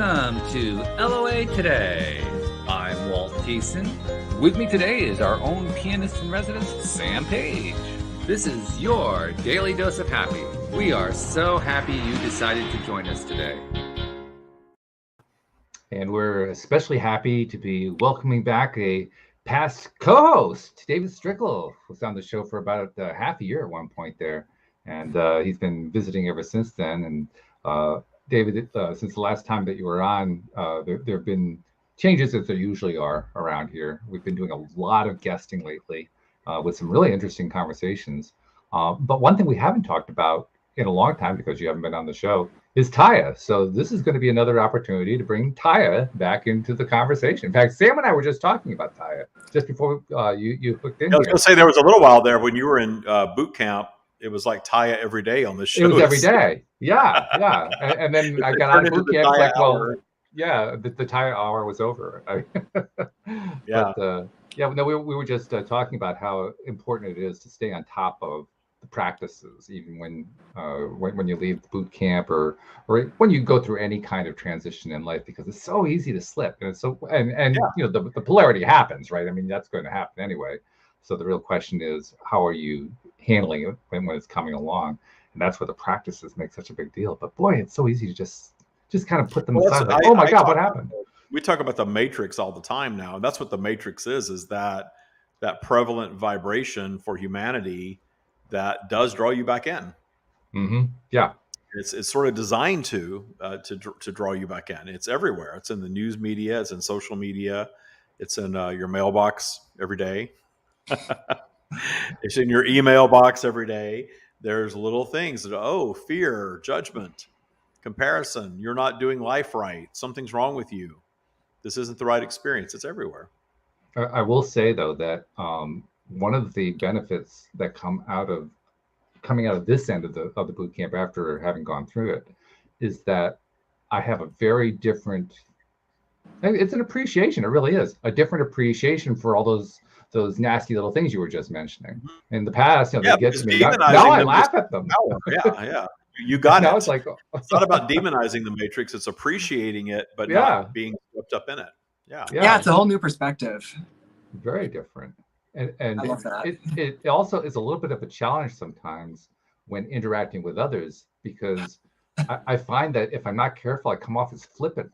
Welcome to LOA Today. I'm Walt Thiessen. With me today is our own pianist in residence, Sam Page. This is your daily dose of happy. We are so happy you decided to join us today. And we're especially happy to be welcoming back a past co-host, David Strickel, who was on the show for about half a year at one point there. And he's been visiting ever since then. And David, since the last time that you were on, there have been changes as there usually are around here. We've been doing a lot of guesting lately with some really interesting conversations. But one thing we haven't talked about in a long time, because you haven't been on the show, is Taya. So this is going to be another opportunity to bring Taya back into the conversation. In fact, Sam and I were just talking about Taya just before you hooked in. I was going to say there was a little while there when you were in boot camp. It was like Taya every day on the show. It was every day. Yeah. And then I got out of boot camp. Like, well, yeah, the Taya hour was over. Yeah. But, no, we were just talking about how important it is to stay on top of the practices, even when you leave boot camp or when you go through any kind of transition in life, because it's so easy to slip, and it's so the polarity happens, right? I mean, that's going to happen anyway. So the real question is, how are you handling it when it's coming along? And that's where the practices make such a big deal. But boy, it's so easy to just kind of put them aside. Like, oh my God, what happened? We talk about the matrix all the time now, and that's what the matrix is that prevalent vibration for humanity that does draw you back in. Mm-hmm. Yeah, it's sort of designed to draw you back in. It's everywhere. It's in the news media. It's in social media. It's in your mailbox every day. It's in your email box every day. There's little things that, fear, judgment, comparison. You're not doing life right. Something's wrong with you. This isn't the right experience. It's everywhere. I will say, though, that one of the benefits that coming out of this end of the boot camp after having gone through it is that I have a very different. It's an appreciation. It really is a different appreciation for all those nasty little things you were just mentioning. In the past, they get to me. Now I laugh at them. Yeah. You got it. It's like it's not about demonizing the matrix. It's appreciating it, but not being swept up in it. Yeah, it's a whole new perspective. Very different. And I love that. It also is a little bit of a challenge sometimes when interacting with others, because I find that if I'm not careful, I come off as flippant,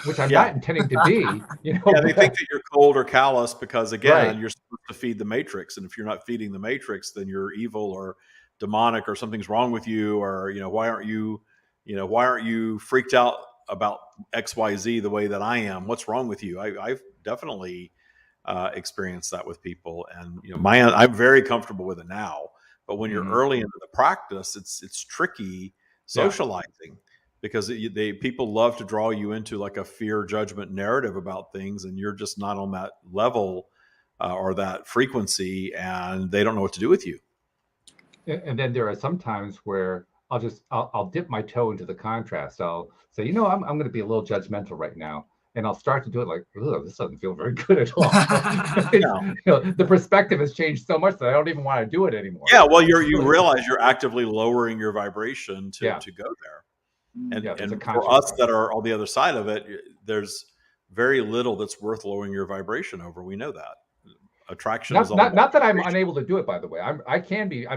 which I'm not intending to be. They think that you're cold or callous because, again, you're supposed to feed the matrix, and if you're not feeding the matrix, then you're evil or demonic, or something's wrong with you, or why aren't you freaked out about XYZ the way that I am? What's wrong with you? I've definitely experienced that with people, and I'm very comfortable with it now. But when you're early into the practice, it's tricky socializing. Because people love to draw you into like a fear judgment narrative about things, and you're just not on that level or that frequency, and they don't know what to do with you. And then there are some times where I'll dip my toe into the contrast. I'll say, I'm going to be a little judgmental right now, and I'll start to do it like, this doesn't feel very good at all. The perspective has changed so much that I don't even want to do it anymore. Yeah, well, you realize you're actively lowering your vibration to go there. And for us that are on the other side of it, there's very little that's worth lowering your vibration over. We know that. Attraction is all not that I'm unable to do it, by the way. I'm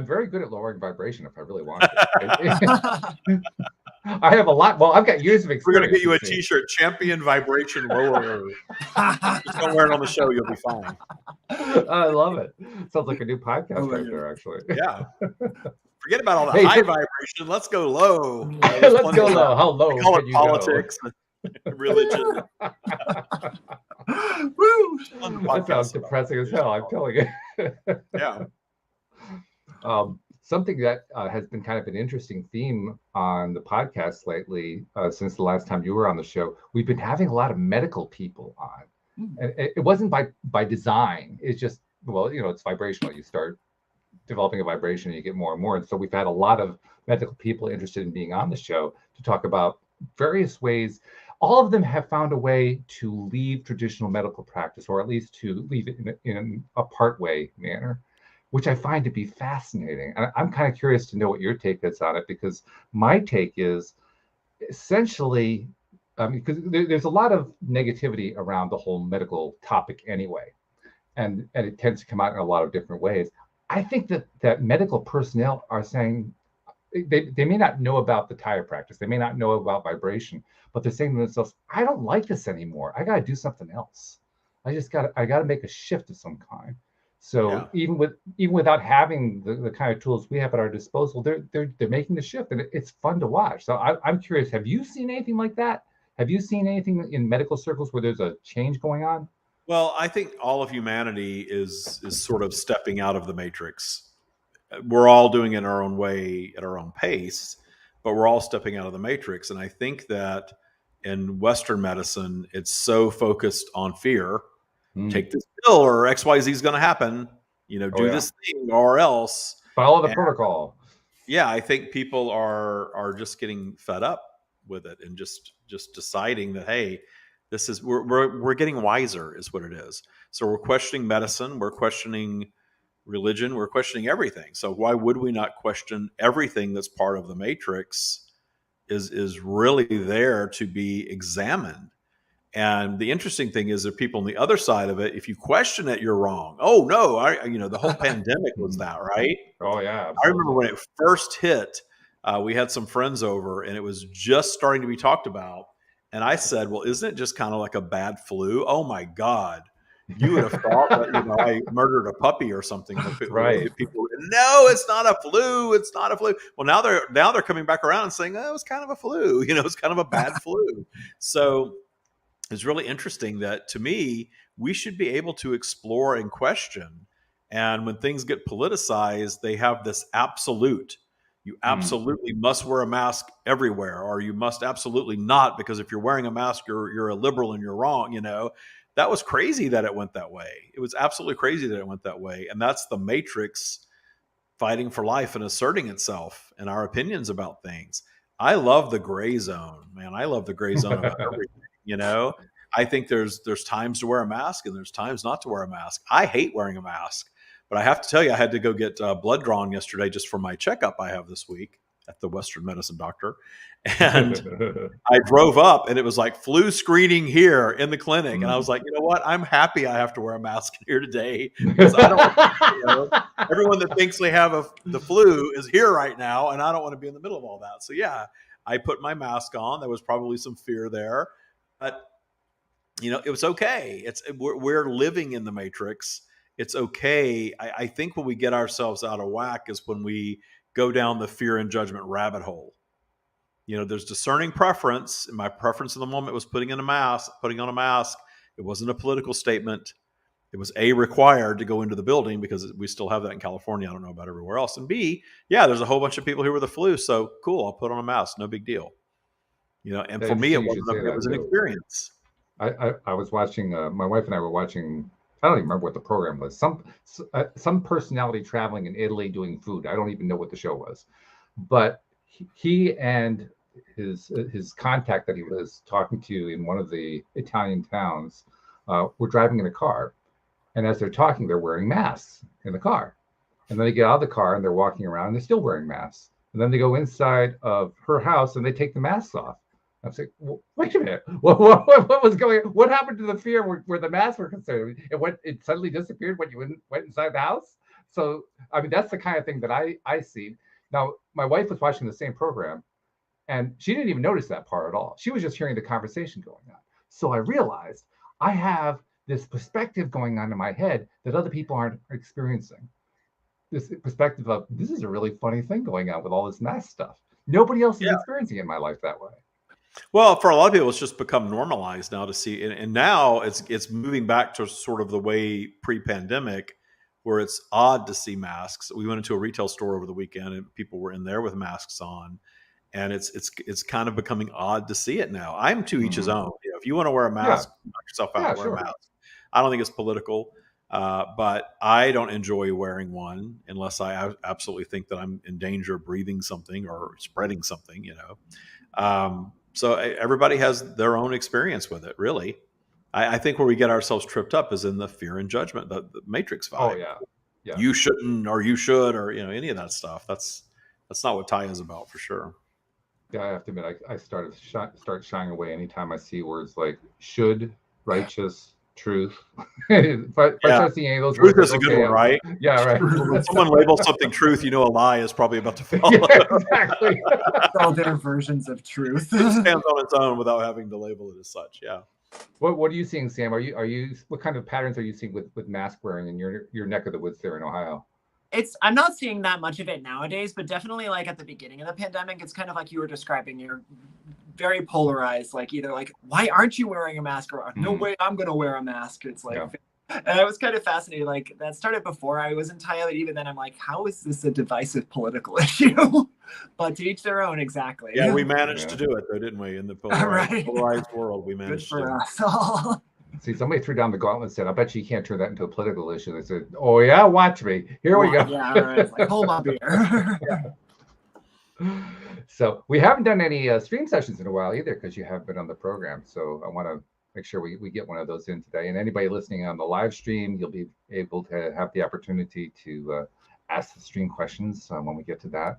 very good at lowering vibration if I really want to. I have a lot. Well, I've got years of experience. We're going to get you a T-shirt, Champion Vibration Lowerer. Just don't wear it on the show. You'll be fine. I love it. Sounds like a new podcast right there, actually. Yeah. Forget about all the high vibration. Let's go low. Let's go low. How low we call can it you politics, religion. Woo! That sounds depressing as hell, I'm telling you. Yeah. Something that has been kind of an interesting theme on the podcast lately, since the last time you were on the show, we've been having a lot of medical people on. And it wasn't by design. It's just, it's vibrational. You start developing a vibration and you get more and more. And so we've had a lot of medical people interested in being on the show to talk about various ways. All of them have found a way to leave traditional medical practice, or at least to leave it in a part-way manner, which I find to be fascinating. And I'm kind of curious to know what your take is on it, because my take is essentially I mean, because there's a lot of negativity around the whole medical topic anyway, and it tends to come out in a lot of different ways. I think that medical personnel are saying they may not know about the tire practice, they may not know about vibration, but they're saying to themselves, I don't like this anymore. I got to do something else. I got to make a shift of some kind. So even without having the kind of tools we have at our disposal, they're making the shift, and it's fun to watch. So I'm curious, have you seen anything like that? Have you seen anything in medical circles where there's a change going on? Well, I think all of humanity is sort of stepping out of the matrix. We're all doing it in our own way at our own pace, but we're all stepping out of the matrix. And I think that in Western medicine, it's so focused on fear. Take this pill or XYZ is going to happen. Do this thing or else. Follow the protocol. Yeah, I think people are just getting fed up with it and just deciding that, hey, this is we're getting wiser is what it is. So we're questioning medicine, we're questioning religion, we're questioning everything. So why would we not question everything that's part of the matrix is really there to be examined? And the interesting thing is that people on the other side of it, if you question it, you're wrong. Oh no, the whole pandemic was that, right? Oh yeah, absolutely. I remember when it first hit, we had some friends over and it was just starting to be talked about. And I said, well, isn't it just kind of like a bad flu? Oh my God. You would have thought that, I murdered a puppy or something. Right. People, no, it's not a flu. It's not a flu. Well, now they're coming back around and saying, oh, it was kind of a flu. It's kind of a bad flu. So it's really interesting that, to me, we should be able to explore and question. And when things get politicized, they have this absolute. You absolutely must wear a mask everywhere, or you must absolutely not, because if you're wearing a mask, you're a liberal and you're wrong. That was crazy that it went that way. It was absolutely crazy that it went that way. And that's the matrix fighting for life and asserting itself and our opinions about things. I love the gray zone, man. I love the gray zone about everything. I think there's times to wear a mask and there's times not to wear a mask. I hate wearing a mask, but I have to tell you, I had to go get blood drawn yesterday just for my checkup I have this week at the Western medicine doctor. And I drove up and it was like flu screening here in the clinic. And I was like, you know what? I'm happy I have to wear a mask here today, because I don't, everyone that thinks they have the flu is here right now. And I don't want to be in the middle of all that. So yeah, I put my mask on. There was probably some fear there, but it was okay. We're living in the matrix. It's okay. I think when we get ourselves out of whack is when we go down the fear and judgment rabbit hole. There's discerning preference. And my preference in the moment was putting on a mask. It wasn't a political statement. It was A, required to go into the building because we still have that in California. I don't know about everywhere else. And B, yeah, there's a whole bunch of people here with the flu. So cool, I'll put on a mask. No big deal. And for me, it was an experience. I was watching, my wife and I were watching, I don't even remember what the program was. Some personality traveling in Italy doing food. I don't even know what the show was. But he and his contact that he was talking to in one of the Italian towns were driving in a car. And as they're talking, they're wearing masks in the car. And then they get out of the car and they're walking around and they're still wearing masks. And then they go inside of her house and they take the masks off. I was like, well, wait a minute. What was going on? What happened to the fear where the masks were concerned? It suddenly disappeared when you went inside the house? So, I mean, that's the kind of thing that I see. Now, my wife was watching the same program, and she didn't even notice that part at all. She was just hearing the conversation going on. So I realized I have this perspective going on in my head that other people aren't experiencing. This perspective of, this is a really funny thing going on with all this mask stuff. Nobody else is experiencing it in my life that way. Well, for a lot of people, it's just become normalized now to see, and now it's moving back to sort of the way pre-pandemic, where it's odd to see masks. We went into a retail store over the weekend, and people were in there with masks on, and it's kind of becoming odd to see it now. I'm to each his own. If you want to wear a mask, knock yourself out, wear a mask. I don't think it's political, but I don't enjoy wearing one unless I absolutely think that I'm in danger of breathing something or spreading something. So everybody has their own experience with it, really. I think where we get ourselves tripped up is in the fear and judgment, the matrix vibe. Oh, yeah. You shouldn't, or you should, or any of that stuff. That's not what Ty is about, for sure. Yeah, I have to admit, I start shying away anytime I see words like should, righteous, truth. if I start seeing any of those Truth words, is a like, good okay, one, right? yeah, right. When someone labels something truth, you know a lie is probably about to follow. Yeah, exactly. All their versions of truth. It stands on its own without having to label it as such. Yeah. What are you seeing, Sam? Are you what kind of patterns are you seeing with mask wearing in your neck of the woods there in Ohio? I'm not seeing that much of it nowadays, but definitely like at the beginning of the pandemic, it's kind of like you were describing. You're very polarized, like either like, why aren't you wearing a mask, or no way I'm gonna wear a mask. It's like, and I was kind of fascinated. Like that started before I was in Thailand, but even then I'm like, how is this a divisive political issue? But to each their own, exactly. Yeah, we managed to do it though, didn't we? In the polarized world, we managed Good for to do it. us all. See, somebody threw down the gauntlet and said, I bet you can't turn that into a political issue. They said, oh, yeah, watch me. Here we go. Yeah, right. It's like, hold my beer. So we haven't done any stream sessions in a while either because you have been on the program. So I want to make sure we get one of those in today. And anybody listening on the live stream, you'll be able to have the opportunity to ask the stream questions when we get to that.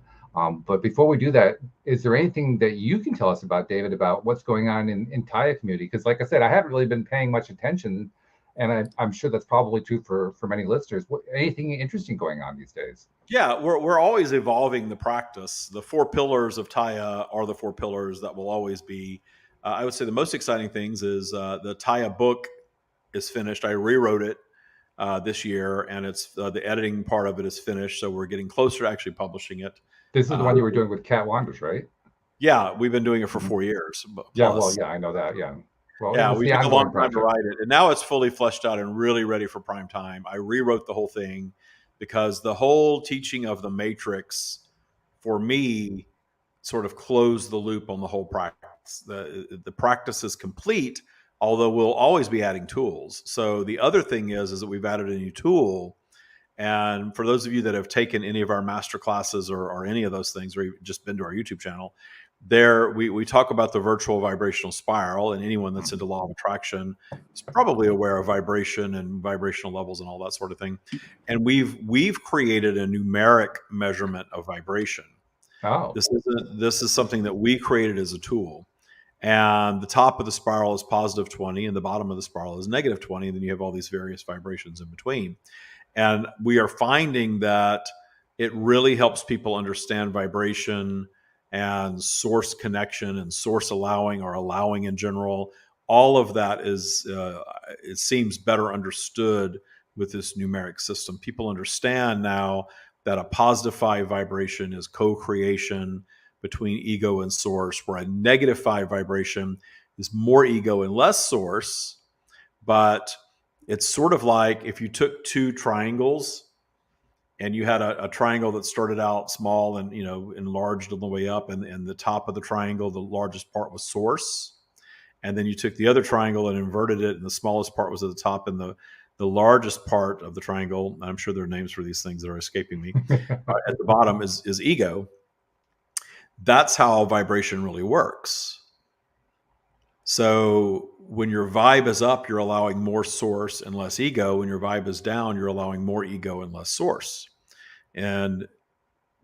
But before we do that, is there anything that you can tell us about, David, about what's going on in Thai community? Because like I said, I haven't really been paying much attention, and I'm sure that's probably true for many listeners. Anything interesting going on these days? Yeah, we're always evolving the practice. The 4 pillars of Taya are the 4 pillars that will always be. I would say the most exciting things is the Taya book is finished. I rewrote it this year, and it's the editing part of it is finished. So we're getting closer to actually publishing it. This is the one you were doing with Cat Wanders, right? Yeah, we've been doing it for 4 years. Yeah, well, yeah, I know that. Yeah. Well, yeah, we took a long time to write it, and now it's fully fleshed out and really ready for prime time. I rewrote the whole thing because the whole teaching of the matrix, for me, sort of closed the loop on the whole practice. The practice is complete, although we'll always be adding tools. So the other thing is that we've added a new tool. And for those of you that have taken any of our master classes or any of those things, or you've just been to our YouTube channel, there we talk about the virtual vibrational spiral, and anyone that's into law of attraction is probably aware of vibration and vibrational levels and all that sort of thing. And we've created a numeric measurement of vibration. Oh, this is something that we created as a tool. And the top of the spiral is positive 20, and the bottom of the spiral is negative 20, and then you have all these various vibrations in between. And we are finding that it really helps people understand vibration and source connection and source allowing, or allowing in general. All of that is, it seems, better understood with this numeric system. People understand now that a positive 5 vibration is co-creation between ego and source, where a negative 5 vibration is more ego and less source. But it's sort of like if you took 2 triangles and you had a triangle that started out small and, enlarged on the way up, and the top of the triangle, the largest part was source. And then you took the other triangle and inverted it, and the smallest part was at the top, and the largest part of the triangle, I'm sure there are names for these things that are escaping me, at the bottom is ego. That's how vibration really works. So when your vibe is up, you're allowing more source and less ego. When your vibe is down, you're allowing more ego and less source. And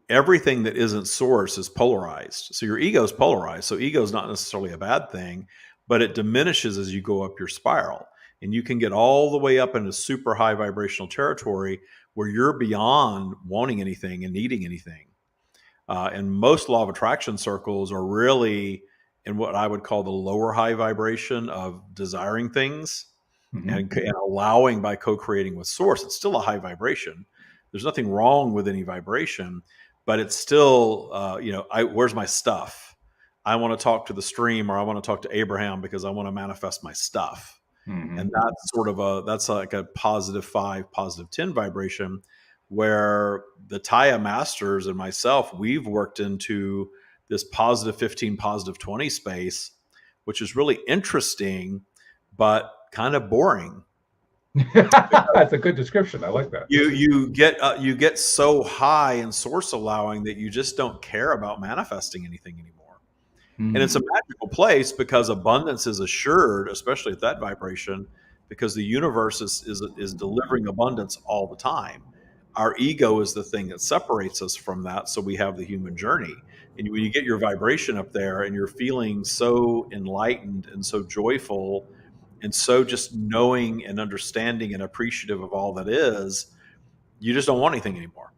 everything that isn't source is polarized. So your ego is polarized. So ego is not necessarily a bad thing, but it diminishes as you go up your spiral. And you can get all the way up into super high vibrational territory where you're beyond wanting anything and needing anything. And most law of attraction circles are really in what I would call the lower high vibration of desiring things, and allowing by co-creating with source. It's still a high vibration. There's nothing wrong with any vibration, but it's still, where's my stuff? I want to talk to the stream, or I want to talk to Abraham because I want to manifest my stuff. And that's like a positive 5, positive 10 vibration, where the Taya masters and myself, we've worked into this positive 15, positive 20 space, which is really interesting, but kind of boring. That's a good description. I like that. You get so high in source allowing that you just don't care about manifesting anything anymore. And it's a magical place because abundance is assured, especially at that vibration, because the universe is delivering abundance all the time. Our ego is the thing that separates us from that. So we have the human journey. And when you get your vibration up there and you're feeling so enlightened and so joyful and so just knowing and understanding and appreciative of all that is, you just don't want anything anymore.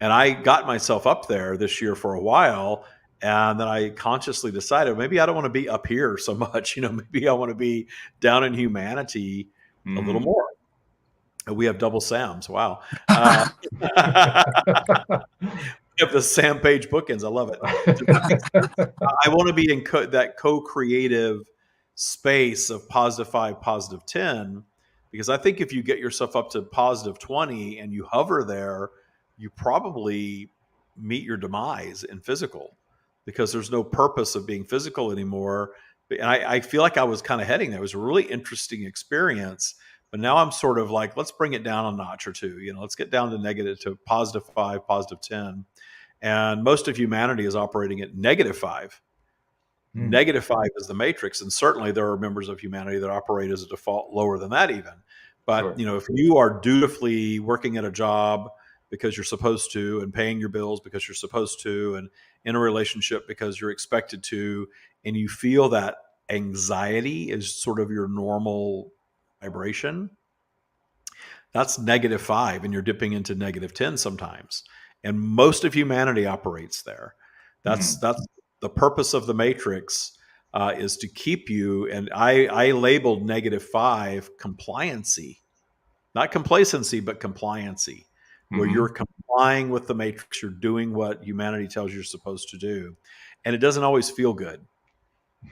And I got myself up there this year for a while. And then I consciously decided maybe I don't want to be up here so much. Maybe I want to be down in humanity a little more. And we have double Sams. Wow. We have the Sam Page bookends. I love it. I want to be in that co-creative space of +5, +10, because I think if you get yourself up to +20 and you hover there, you probably meet your demise in physical, because there's no purpose of being physical anymore. And I feel like I was kind of heading there. It was a really interesting experience. But now I'm sort of like, let's bring it down a notch or two. Let's get down to +5, +10. And most of humanity is operating at -5. -5 is the matrix. And certainly there are members of humanity that operate as a default lower than that even. But, if you are dutifully working at a job because you're supposed to, and paying your bills because you're supposed to, and in a relationship because you're expected to, and you feel that anxiety is sort of your normal vibration, that's -5, and you're dipping into -10 sometimes. And most of humanity operates there. That's the purpose of the matrix, is to keep you. And I labeled -5 compliancy, not complacency, but compliancy, where you're complying with the matrix. You're doing what humanity tells you you're supposed to do, and it doesn't always feel good.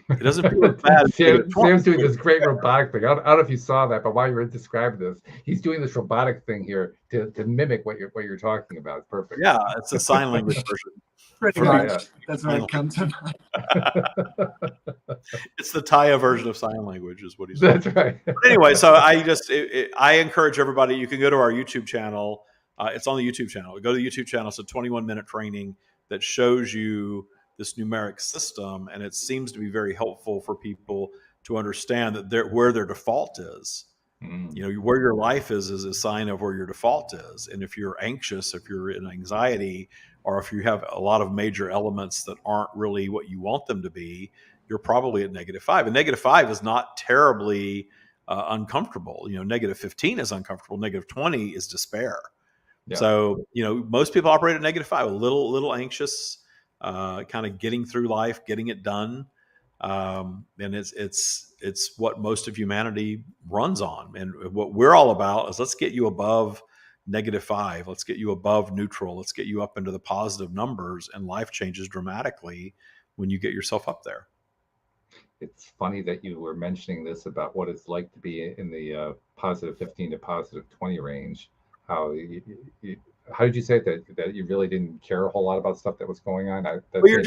It doesn't feel bad. Sam's doing this great robotic thing. I don't know if you saw that, but while you were describing this, he's doing this robotic thing here to mimic what you're talking about. It's perfect. Yeah, it's a sign language version. Pretty much. That's what it comes to mind. It's the Taya version of sign language, is what he's saying. That's right. But anyway, so I encourage everybody. You can go to our YouTube channel. It's on the YouTube channel. Go to the YouTube channel. It's a 21-minute training that shows you this numeric system, and it seems to be very helpful for people to understand that where their default is. Where your life is a sign of where your default is. And if you're anxious, if you're in anxiety, or if you have a lot of major elements that aren't really what you want them to be, you're probably at -5. And -5 is not terribly uncomfortable. -15 is uncomfortable. -20 is despair. Yeah. So, most people operate at -5, a little anxious, kind of getting through life, getting it done. And it's what most of humanity runs on. And what we're all about is, let's get you above -5. Let's get you above neutral. Let's get you up into the positive numbers, and life changes dramatically when you get yourself up there. It's funny that you were mentioning this about what it's like to be in the +15 to +20 range. How did you say that you really didn't care a whole lot about stuff that was going on? Well, you're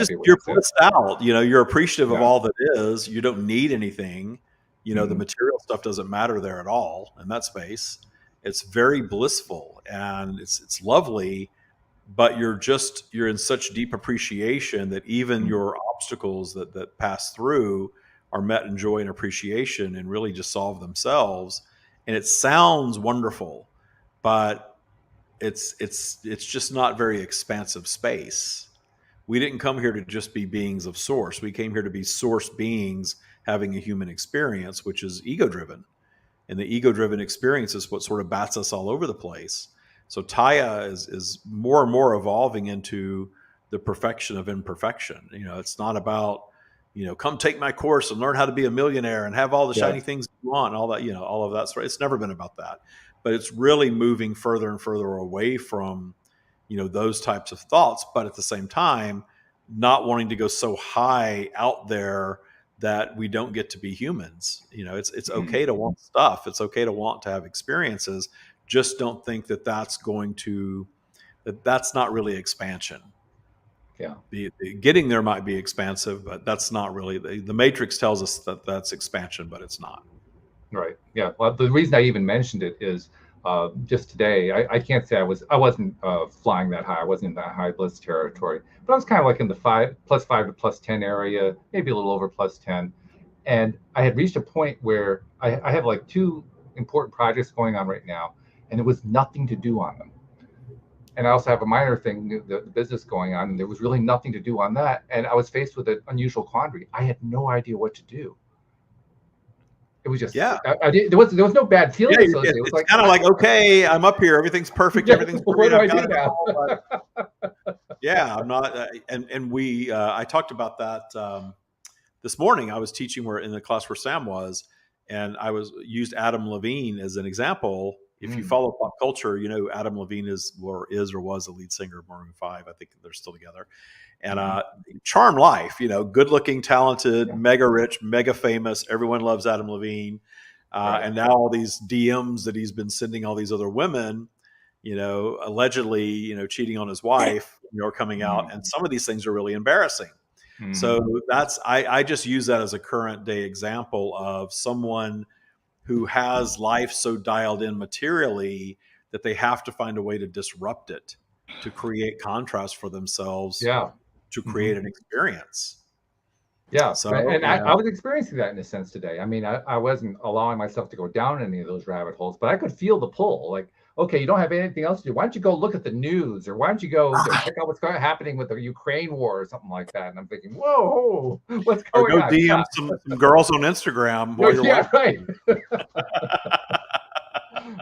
blissed out. You're appreciative of all that is. You don't need anything. The material stuff doesn't matter there at all in that space. It's very blissful, and it's lovely. But you're in such deep appreciation that even your obstacles that pass through are met in joy and appreciation, and really just solve themselves. And it sounds wonderful, but it's just not very expansive space. We didn't come here to just be beings of source. We came here to be source beings having a human experience, which is ego-driven. And the ego-driven experience is what sort of bats us all over the place. So Taya is more and more evolving into the perfection of imperfection. It's not about, come take my course and learn how to be a millionaire and have all the shiny things you want and all that, all of that. It's never been about that. But it's really moving further and further away from, those types of thoughts. But at the same time, not wanting to go so high out there that we don't get to be humans. It's okay to want stuff. It's okay to want to have experiences. Just don't think that's not really expansion. Yeah. The getting there might be expansive, but that's not really the matrix tells us that that's expansion, but it's not. Right. Yeah. Well, the reason I even mentioned it is just today, I can't say I wasn't flying that high. I wasn't in that high bliss territory, but I was kind of like in the +5 to +10 area, maybe a little over +10. And I had reached a point where I have like 2 important projects going on right now, and there was nothing to do on them. and I also have a minor thing, the business going on, and there was really nothing to do on that. And I was faced with an unusual quandary. I had no idea what to do. It was just, Yeah. there was no bad feeling associated. It was it's kind of like, okay, I'm up here, everything's perfect, everything's great. What do I do now? Yeah, I'm not. And we, I talked about that this morning. I was teaching in the class where Sam was, and I used Adam Levine as an example. If you follow pop culture, Adam Levine is or was the lead singer of Maroon 5. I think they're still together. And charm life, good looking, talented, mega rich, mega famous. Everyone loves Adam Levine. Right. And now all these DMs that he's been sending all these other women, allegedly, cheating on his wife, are coming out. And some of these things are really embarrassing. So I just use that as a current day example of someone who has life so dialed in materially that they have to find a way to disrupt it, to create contrast for themselves, to create an experience. Yeah. So, and I was experiencing that in a sense today. I mean, I wasn't allowing myself to go down any of those rabbit holes, but I could feel the pull. Like, okay, you don't have anything else to do. Why don't you go look at the news, or why don't you go check out what's happening with the Ukraine war or something like that? And I'm thinking, whoa, what's going on? Or go DM some girls on Instagram while you're watching. Right.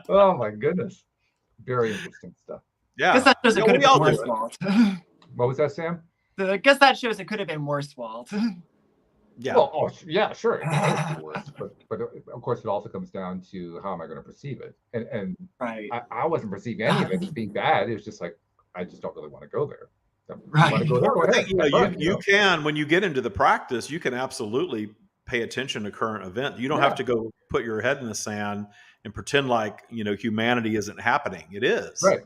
Oh my goodness, very interesting stuff. Yeah, I guess that shows it could have been worse, Walt. What was that, Sam? I guess that shows it could have been worse, Walt. Yeah. Well, yeah, sure. It can be worse, but of course, it also comes down to how am I going to perceive it, and right. I wasn't perceiving any of it as being bad. It was just like I just don't really want to go there. Right. You can, when you get into the practice, you can absolutely pay attention to current event. You don't have to go put your head in the sand and pretend like humanity isn't happening. It is. Right.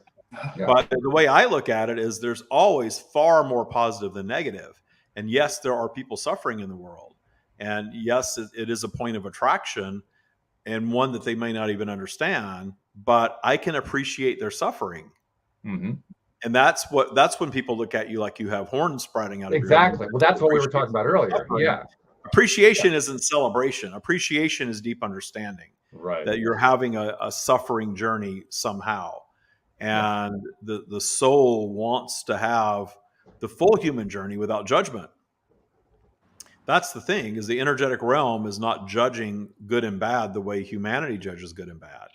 Yeah. But the way I look at it is there's always far more positive than negative. And yes, there are people suffering in the world. And yes, it is a point of attraction and one that they may not even understand, but I can appreciate their suffering. Mm-hmm. And that's when people look at you like you have horns sprouting out of exactly. Well, that's what we were talking about earlier. Yeah. Appreciation isn't celebration. Appreciation is deep understanding. Right. That you're having a suffering journey somehow. And the soul wants to have the full human journey without judgment. That's the thing, is the energetic realm is not judging good and bad the way humanity judges good and bad.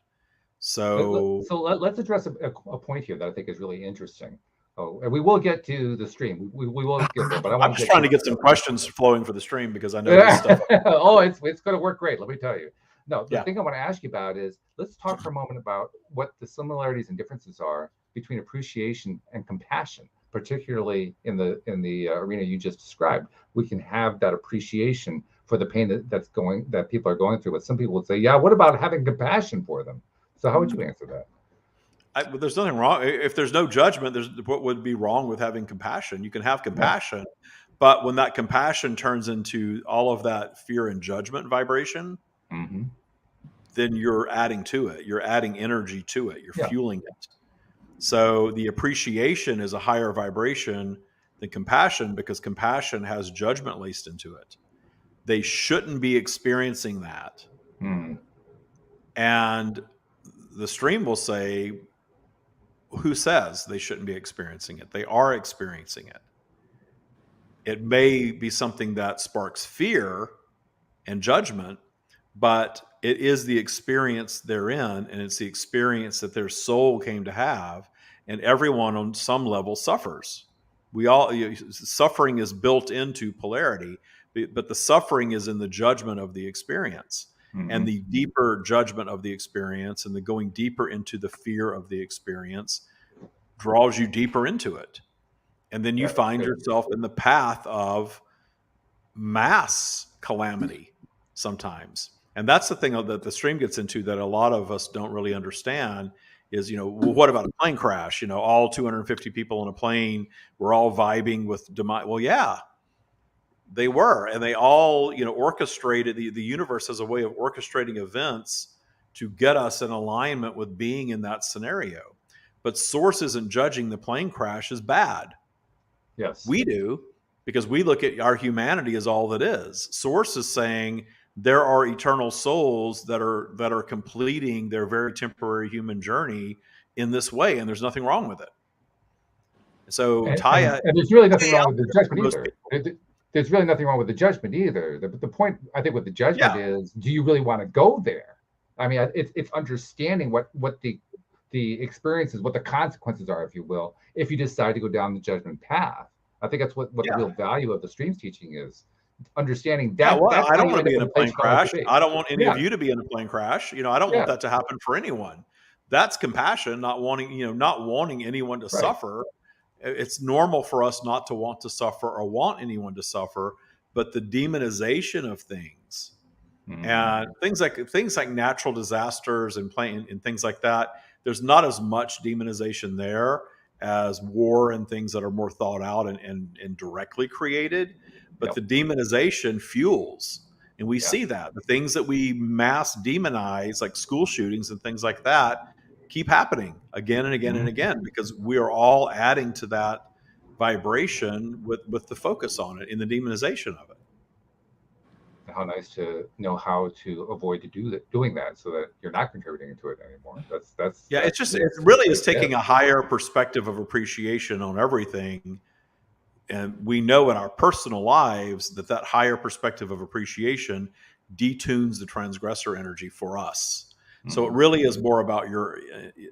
So let's address a point here that I think is really interesting. Oh, and we will get to the stream. We will get there, but I'm just trying to get some questions flowing for the stream because I know this stuff. Oh, it's going to work great. Let me tell you. No, the thing I want to ask you about is let's talk for a moment about what the similarities and differences are between appreciation and compassion, particularly in the arena you just described. We can have that appreciation for the pain that people are going through. But some people would say, yeah, what about having compassion for them? So how would you answer that? There's nothing wrong. If there's no judgment, what would be wrong with having compassion? You can have compassion, but when that compassion turns into all of that fear and judgment vibration, then you're adding to it. You're adding energy to it. You're fueling it. So the appreciation is a higher vibration than compassion because compassion has judgment laced into it. They shouldn't be experiencing that. And the stream will say, who says they shouldn't be experiencing it? They are experiencing it. It may be something that sparks fear and judgment, but it is the experience they're in, and it's the experience that their soul came to have, and everyone on some level suffers. Suffering is built into polarity, but the suffering is in the judgment of the experience. And the deeper judgment of the experience and the going deeper into the fear of the experience draws you deeper into it. And then you find yourself in the path of mass calamity sometimes. And that's the thing that the stream gets into that a lot of us don't really understand is, well, what about a plane crash? All 250 people on a plane were all vibing with demise. Well, yeah. They were, and they all, orchestrated. The universe has a way of orchestrating events to get us in alignment with being in that scenario. But Source isn't judging the plane crash as bad. Yes. We do, because we look at our humanity as all that is. Source is saying there are eternal souls that are completing their very temporary human journey in this way, and there's nothing wrong with it. So and there's really nothing wrong with the judgment most either. There's really nothing wrong with the judgment either. The point, I think, with the judgment is, do you really want to go there? I mean, it's understanding what the experiences, what the consequences are, if you will, if you decide to go down the judgment path. I think that's what the real value of the streams teaching is. Understanding that. Well, I don't want to be in in a plane crash. I don't want any of you to be in a plane crash. I don't want that to happen for anyone. That's compassion, not wanting anyone to suffer. It's normal for us not to want to suffer or want anyone to suffer, but the demonization of things and things like natural disasters and things like that, there's not as much demonization there as war and things that are more thought out and directly created. But the demonization fuels, and we see that the things that we mass demonize, like school shootings and things like that, keep happening again and again and again, because we are all adding to that vibration with the focus on it in the demonization of it. How nice to know how to avoid doing that, so that you're not contributing to it anymore. It really is taking a higher perspective of appreciation on everything. And we know in our personal lives that higher perspective of appreciation detunes the transgressor energy for us. So it really is more about your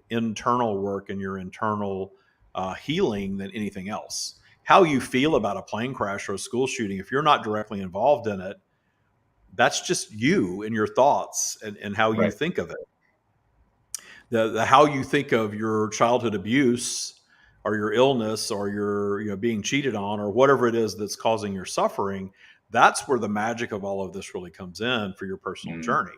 internal work and your internal healing than anything else. How you feel about a plane crash or a school shooting, if you're not directly involved in it, that's just you and your thoughts and how you think of it. The how you think of your childhood abuse or your illness or your being cheated on or whatever it is that's causing your suffering, that's where the magic of all of this really comes in for your personal journey,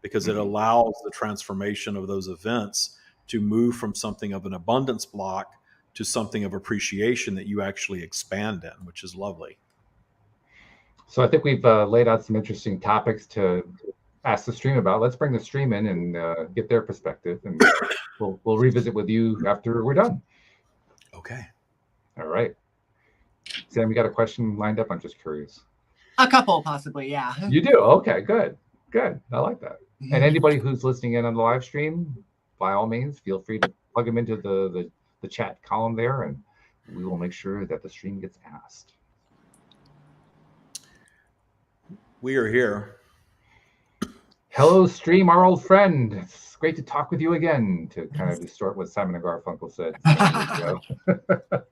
because it allows the transformation of those events to move from something of an abundance block to something of appreciation that you actually expand in, which is lovely. So I think we've laid out some interesting topics to ask the stream about. Let's bring the stream in and get their perspective, and we'll revisit with you after we're done. Okay. All right. Sam, you got a question lined up? I'm just curious. A couple, possibly, yeah. You do? Okay, good. I like that. And anybody who's listening in on the live stream, by all means, feel free to plug them into the chat column there, and we will make sure that the stream gets asked. We are here. Hello, stream, our old friend. It's great to talk with you again, to kind of distort what Simon and Garfunkel said.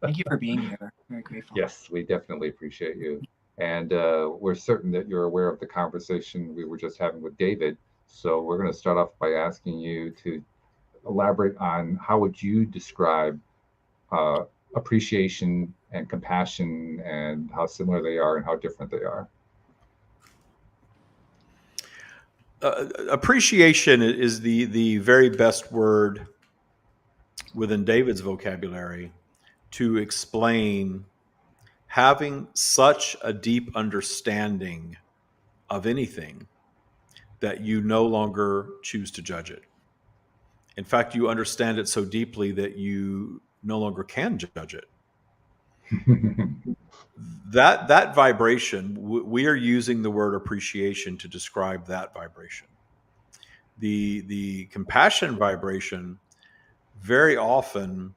Thank you for being here. Very grateful. Yes, we definitely appreciate you. And we're certain that you're aware of the conversation we were just having with David. So we're going to start off by asking you to elaborate on how would you describe appreciation and compassion, and how similar they are and how different they are. Appreciation is the very best word within David's vocabulary to explain having such a deep understanding of anything that you no longer choose to judge it. In fact, you understand it so deeply that you no longer can judge it. That vibration, we are using the word appreciation to describe that vibration. The compassion vibration very often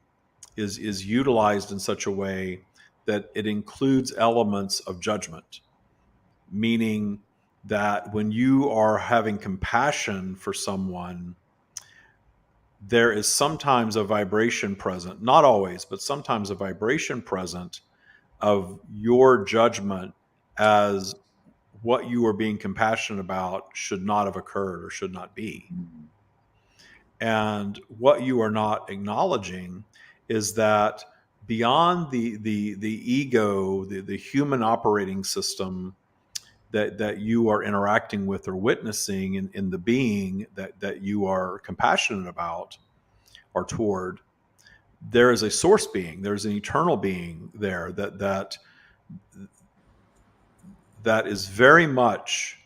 is utilized in such a way that it includes elements of judgment, meaning that when you are having compassion for someone, there is sometimes a vibration present, not always, but sometimes a vibration present of your judgment as what you are being compassionate about should not have occurred or should not be. And what you are not acknowledging is that beyond the ego, the human operating system that you are interacting with or witnessing in the being that you are compassionate about or toward, there is a source being, there's an eternal being there that is very much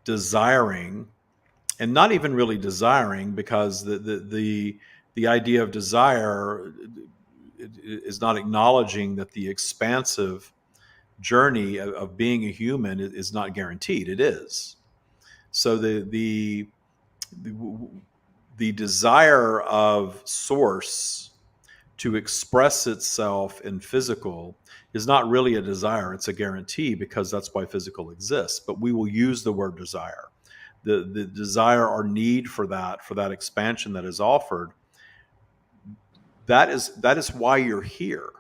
desiring, and not even really desiring, because the idea of desire is not acknowledging that the expansive journey of being a human is not guaranteed. It is. So the desire of source to express itself in physical is not really a desire, it's a guarantee, because that's why physical exists. But we will use the word desire. The desire or need for that expansion that is offered, that is why you're here.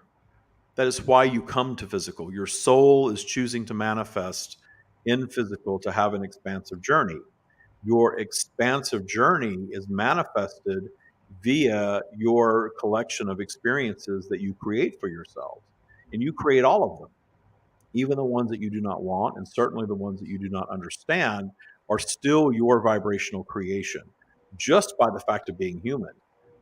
That is why you come to physical. Your soul is choosing to manifest in physical to have an expansive journey. Your expansive journey is manifested via your collection of experiences that you create for yourself. And you create all of them, even the ones that you do not want, and certainly the ones that you do not understand, are still your vibrational creation, just by the fact of being human.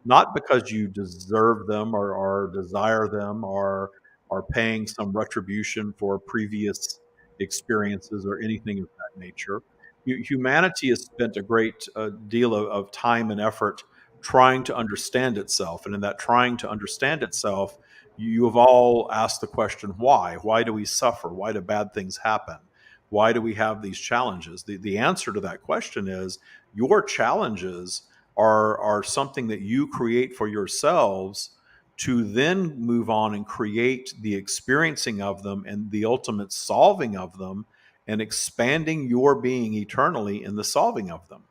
Not because you deserve them or desire them or are paying some retribution for previous experiences or anything of that nature. Humanity has spent a great deal of time and effort trying to understand itself. And in that trying to understand itself, you have all asked the question, why? Why do we suffer? Why do bad things happen? Why do we have these challenges? The answer to that question is your challenges are something that you create for yourselves to then move on and create the experiencing of them and the ultimate solving of them and expanding your being eternally in the solving of them.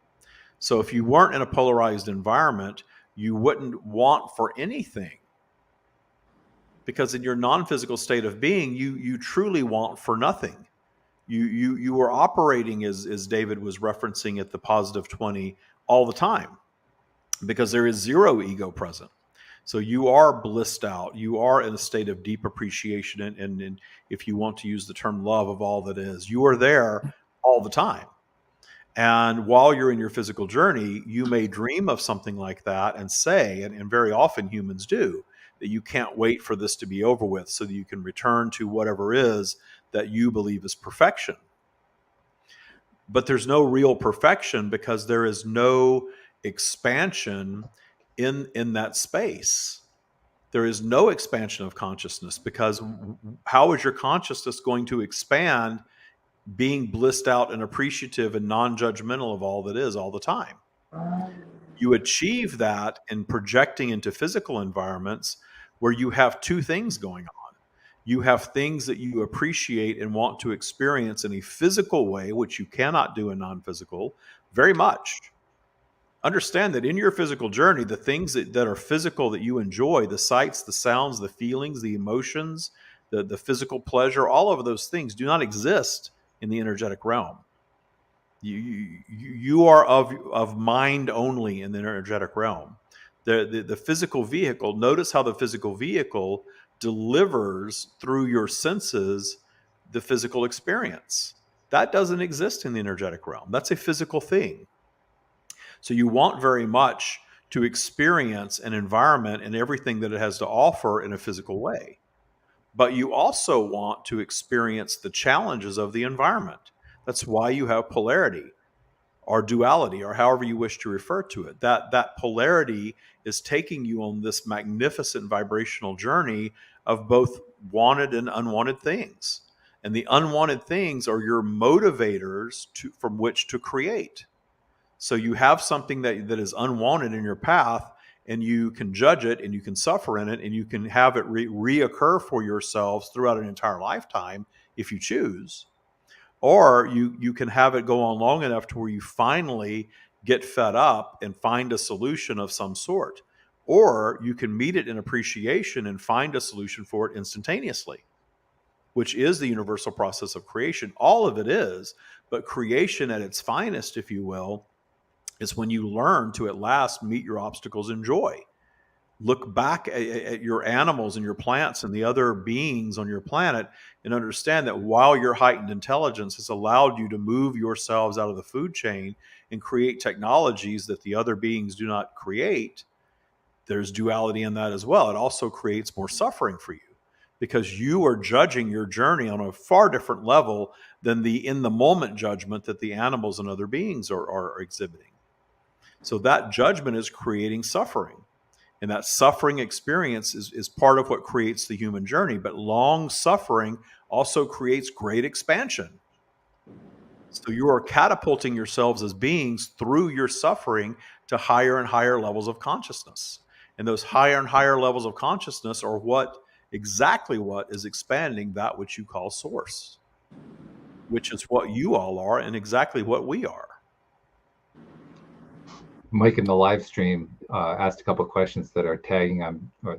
So if you weren't in a polarized environment, you wouldn't want for anything. Because in your non-physical state of being, you truly want for nothing. You are operating, as David was referencing at the positive 20, all the time, because there is zero ego present. So you are blissed out. You are in a state of deep appreciation, and if you want to use the term love of all that is, you are there all the time. And while you're in your physical journey, you may dream of something like that and say, and very often humans do, that you can't wait for this to be over with so that you can return to whatever is that you believe is perfection. But there's no real perfection because there is no expansion in that space. There is no expansion of consciousness, because how is your consciousness going to expand being blissed out and appreciative and non-judgmental of all that is all the time? You achieve that in projecting into physical environments where you have two things going on. You have things that you appreciate and want to experience in a physical way, which you cannot do in non-physical very much. Understand that in your physical journey, the things that are physical that you enjoy, the sights, the sounds, the feelings, the emotions, the physical pleasure, all of those things do not exist in the energetic realm. You are of mind only in the energetic realm. The physical vehicle, notice how the physical vehicle delivers through your senses the physical experience. That doesn't exist in the energetic realm. That's a physical thing. So you want very much to experience an environment and everything that it has to offer in a physical way. But you also want to experience the challenges of the environment. That's why you have polarity or duality, or however you wish to refer to it. That polarity is taking you on this magnificent vibrational journey of both wanted and unwanted things. And the unwanted things are your motivators from which to create. So you have something that is unwanted in your path, and you can judge it and you can suffer in it, and you can have it reoccur for yourselves throughout an entire lifetime if you choose. Or you can have it go on long enough to where you finally get fed up and find a solution of some sort. Or you can meet it in appreciation and find a solution for it instantaneously, which is the universal process of creation. All of it is, but creation at its finest, if you will, is when you learn to at last meet your obstacles in joy. Look back at your animals and your plants and the other beings on your planet and understand that while your heightened intelligence has allowed you to move yourselves out of the food chain and create technologies that the other beings do not create, there's duality in that as well. It also creates more suffering for you because you are judging your journey on a far different level than the in-the-moment judgment that the animals and other beings are exhibiting. So that judgment is creating suffering. And that suffering experience is part of what creates the human journey. But long suffering also creates great expansion. So you are catapulting yourselves as beings through your suffering to higher and higher levels of consciousness. And those higher and higher levels of consciousness are exactly what is expanding that which you call source, which is what you all are and exactly what we are. Mike in the live stream asked a couple of questions that are tagging on, or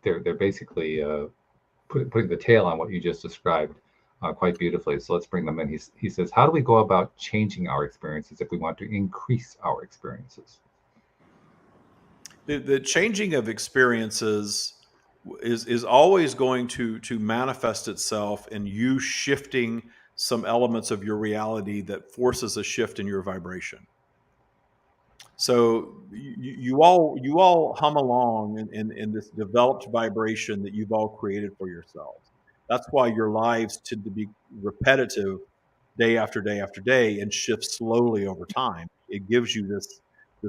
they're basically putting the tail on what you just described quite beautifully. So let's bring them in. He says, how do we go about changing our experiences if we want to increase our experiences? The changing of experiences is always going to manifest itself in you shifting some elements of your reality that forces a shift in your vibration. So you all hum along in this developed vibration that you've all created for yourselves. That's why your lives tend to be repetitive day after day after day and shift slowly over time. It gives you this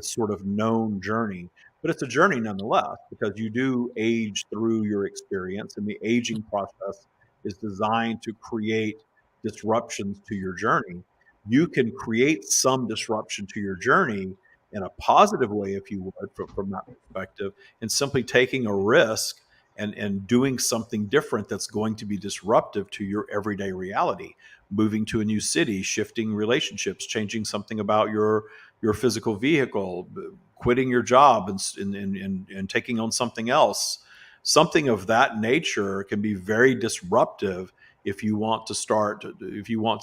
sort of known journey, but it's a journey nonetheless, because you do age through your experience, and the aging process is designed to create disruptions to your journey. You can create some disruption to your journey in a positive way, if you would, from that perspective, and simply taking a risk and doing something different that's going to be disruptive to your everyday reality. Moving to a new city, shifting relationships, changing something about your physical vehicle, quitting your job and taking on something else. Something of that nature can be very disruptive if you want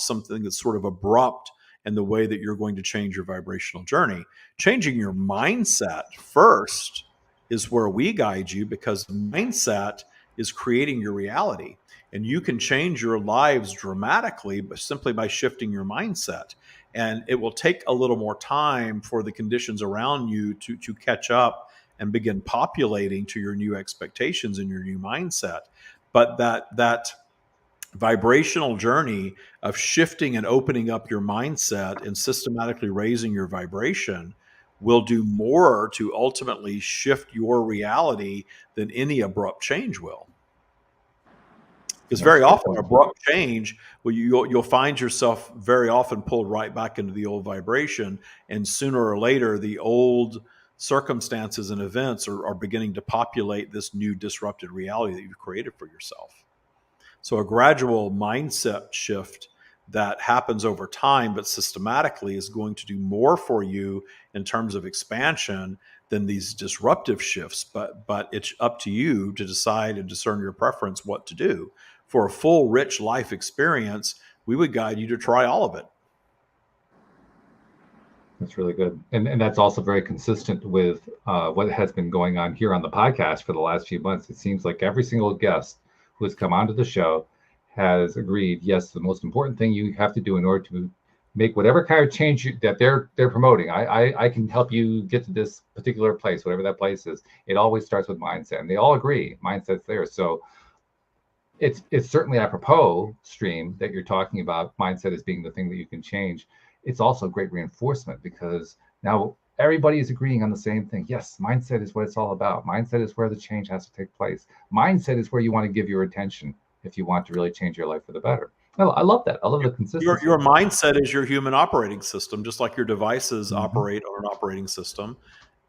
something that's sort of abrupt in the way that you're going to change your vibrational journey. Changing your mindset first is where we guide you, because mindset is creating your reality. And you can change your lives dramatically simply by shifting your mindset. And it will take a little more time for the conditions around you to catch up and begin populating to your new expectations and your new mindset. But that vibrational journey of shifting and opening up your mindset and systematically raising your vibration will do more to ultimately shift your reality than any abrupt change will. Because very often abrupt change, well, you'll find yourself very often pulled right back into the old vibration, and sooner or later the old circumstances and events are beginning to populate this new disrupted reality that you've created for yourself. So a gradual mindset shift that happens over time, but systematically, is going to do more for you in terms of expansion than these disruptive shifts. But it's up to you to decide and discern your preference what to do. For a full, rich life experience, we would guide you to try all of it. That's really good. And that's also very consistent with what has been going on here on the podcast for the last few months. It seems like every single guest who has come onto the show has agreed, yes, the most important thing you have to do in order to make whatever kind of change that they're promoting, I can help you get to this particular place, whatever that place is. It always starts with mindset, and they all agree mindset's there. So it's certainly apropos, Stream, that you're talking about mindset as being the thing that you can change. It's also great reinforcement, because now everybody is agreeing on the same thing. Yes, mindset is what it's all about. Mindset is where the change has to take place. Mindset is where you want to give your attention if you want to really change your life for the better. I love that. I love the consistency. Your mindset is your human operating system, just like your devices operate on an operating system.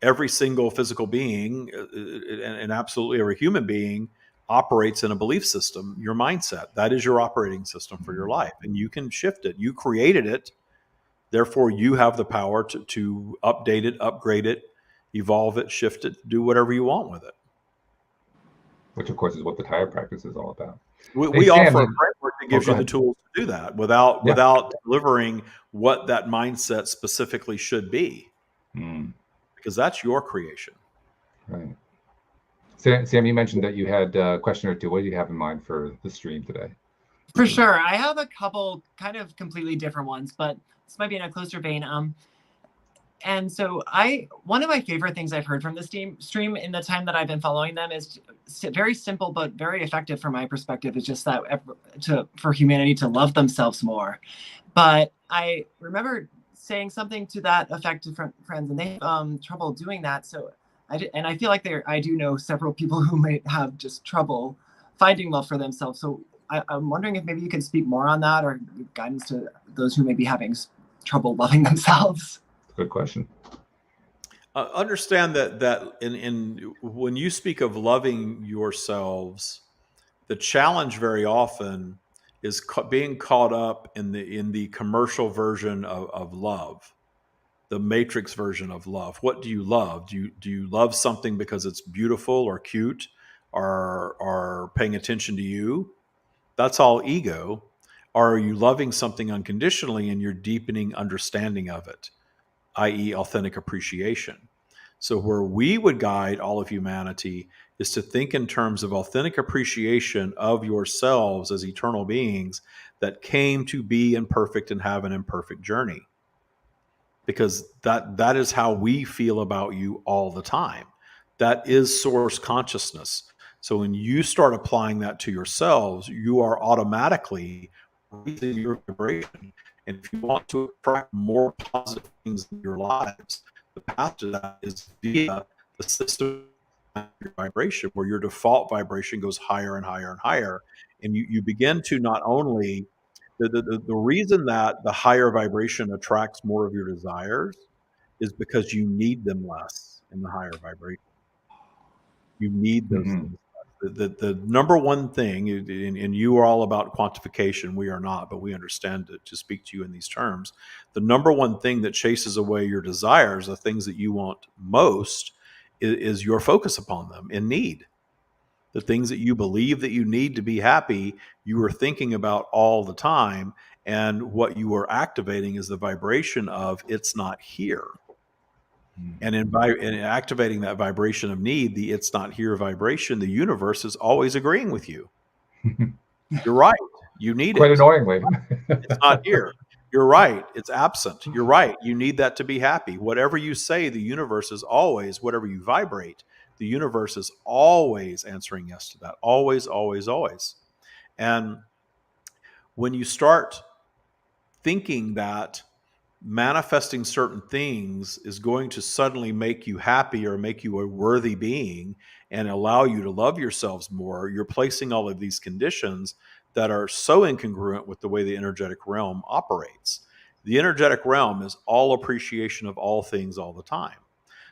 Every single physical being and absolutely every human being operates in a belief system. Your mindset, that is your operating system for your life, and you can shift it. You created it. Therefore, you have the power to update it, upgrade it, evolve it, shift it, do whatever you want with it. Which, of course, is what the tire practice is all about. We offer a framework that gives you the tools to do that without delivering what that mindset specifically should be, because that's your creation. Right. Sam, you mentioned that you had a question or two. What do you have in mind for the stream today? For sure. I have a couple kind of completely different ones, but this might be in a closer vein. And so one of my favorite things I've heard from this stream in the time that I've been following them is very simple, but very effective from my perspective. Is just that for humanity to love themselves more. But I remember saying something to that effect to friends, and they have trouble doing that. So I feel like I do know several people who might have just trouble finding love for themselves. So I'm wondering if maybe you can speak more on that, or give guidance to those who may be having trouble loving themselves. Good question. Understand that in when you speak of loving yourselves, the challenge very often is being caught up in the commercial version of love, the matrix version of love. What do you love? Do you love something because it's beautiful or cute or paying attention to you? That's all ego. Or are you loving something unconditionally and you're deepening understanding of it, i.e., authentic appreciation? So, where we would guide all of humanity is to think in terms of authentic appreciation of yourselves as eternal beings that came to be imperfect and have an imperfect journey. Because that is how we feel about you all the time. That is source consciousness. So when you start applying that to yourselves, you are automatically raising your vibration. And if you want to attract more positive things in your lives, the path to that is via the system of your vibration, where your default vibration goes higher and higher and higher. And you begin to not only the reason that the higher vibration attracts more of your desires is because you need them less in the higher vibration. You need those things. The number one thing, and you are all about quantification, we are not, but we understand it to speak to you in these terms. The number one thing that chases away your desires, the things that you want most, is your focus upon them in need. The things that you believe that you need to be happy, you are thinking about all the time. And what you are activating is the vibration of it's not here. And in activating that vibration of need, the it's not here vibration, the universe is always agreeing with you. You're right. You need Quite it. annoyingly. It's not here. You're right. It's absent. You're right. You need that to be happy. Whatever you say, the universe is always, whatever you vibrate, the universe is always answering yes to that. Always, always, always. And when you start thinking that manifesting certain things is going to suddenly make you happy or make you a worthy being and allow you to love yourselves more, you're placing all of these conditions that are so incongruent with the way the energetic realm operates. The energetic realm is all appreciation of all things all the time.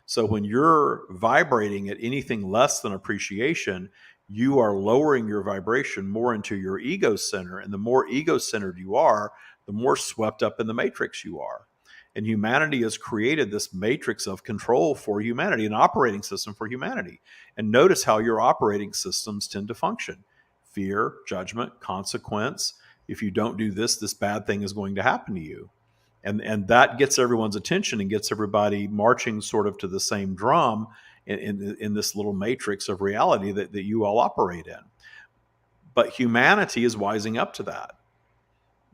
So when you're vibrating at anything less than appreciation, you are lowering your vibration more into your ego center. And the more ego centered you are, the more swept up in the matrix you are. And humanity has created this matrix of control for humanity, an operating system for humanity. And notice how your operating systems tend to function: fear, judgment, consequence. If you don't do this, this bad thing is going to happen to you. And that gets everyone's attention and gets everybody marching sort of to the same drum in this little matrix of reality that you all operate in. But humanity is wising up to that.